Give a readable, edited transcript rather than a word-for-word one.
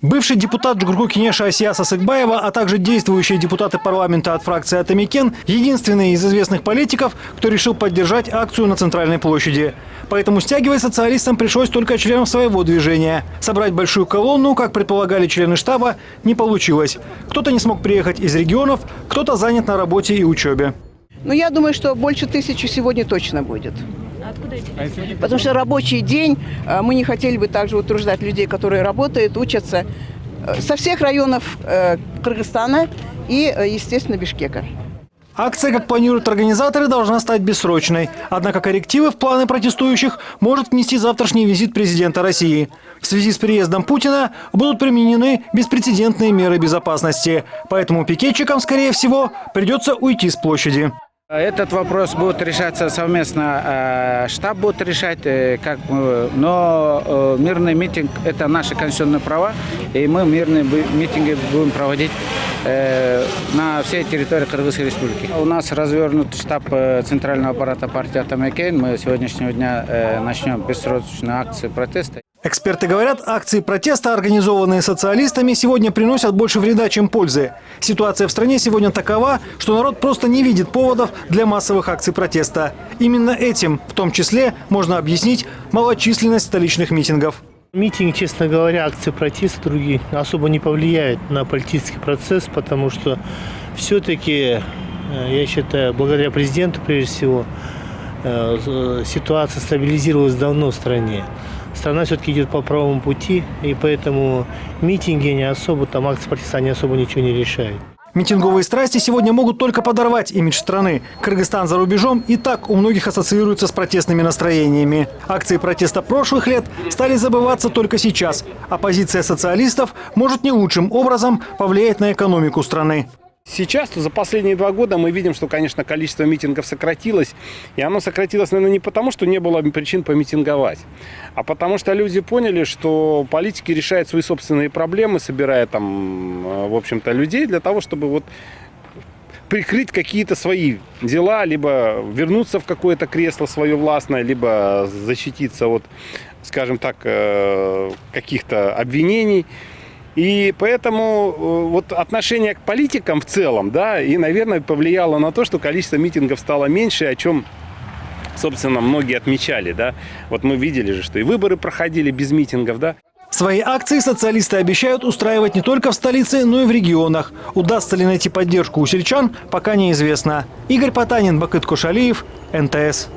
Бывший депутат Джугурку Кенеша Асия Сасыкбаева, а также действующие депутаты парламента от фракции Атамекен – единственные из известных политиков, кто решил поддержать акцию на Центральной площади. Поэтому стягивать социалистам пришлось только членам своего движения. Собрать большую колонну, как предполагали члены штаба, не получилось. Кто-то не смог приехать из регионов, кто-то занят на работе и учебе. Ну, я думаю, что больше 1000 сегодня точно будет. Потому что рабочий день, мы не хотели бы также утруждать людей, которые работают, учатся со всех районов Кыргызстана и, естественно, Бишкека. Акция, как планируют организаторы, должна стать бессрочной. Однако коррективы в планы протестующих может внести завтрашний визит президента России. В связи с приездом Путина будут применены беспрецедентные меры безопасности. Поэтому пикетчикам, скорее всего, придется уйти с площади. Этот вопрос будет решаться совместно, штаб будет решать, но мирный митинг – это наши конституционные права, и мы мирные митинги будем проводить на всей территории Кыргызской республики. У нас развернут штаб центрального аппарата партии Атамекен. Мы с сегодняшнего дня начнем бессрочную акцию протеста. Эксперты говорят, акции протеста, организованные социалистами, сегодня приносят больше вреда, чем пользы. Ситуация в стране сегодня такова, что народ просто не видит поводов для массовых акций протеста. Именно этим, в том числе, можно объяснить малочисленность столичных митингов. Митинг, честно говоря, акции протеста другие особо не повлияют на политический процесс, потому что все-таки, я считаю, благодаря президенту, прежде всего, ситуация стабилизировалась давно в стране. Страна все-таки идет по правому пути, и поэтому митинги не особо, там акции протеста не особо ничего не решают. Митинговые страсти сегодня могут только подорвать имидж страны. Кыргызстан за рубежом и так у многих ассоциируется с протестными настроениями. Акции протеста прошлых лет стали забываться только сейчас. А позиция социалистов может не лучшим образом повлиять на экономику страны. Сейчас, за последние 2 года мы видим, что, конечно, количество митингов сократилось. И оно сократилось, наверное, не потому, что не было причин помитинговать, а потому что люди поняли, что политики решают свои собственные проблемы, собирая там, в общем-то, людей для того, чтобы вот прикрыть какие-то свои дела, либо вернуться в какое-то кресло свое властное, либо защититься от, скажем так, каких-то обвинений. И поэтому вот отношение к политикам в целом, да, и, наверное, повлияло на то, что количество митингов стало меньше, о чем, собственно, многие отмечали, да. Вот мы видели же, что и выборы проходили без митингов, да. Свои акции социалисты обещают устраивать не только в столице, но и в регионах. Удастся ли найти поддержку у сельчан, пока неизвестно. Игорь Потанин, Бакыт Кошалиев, НТС.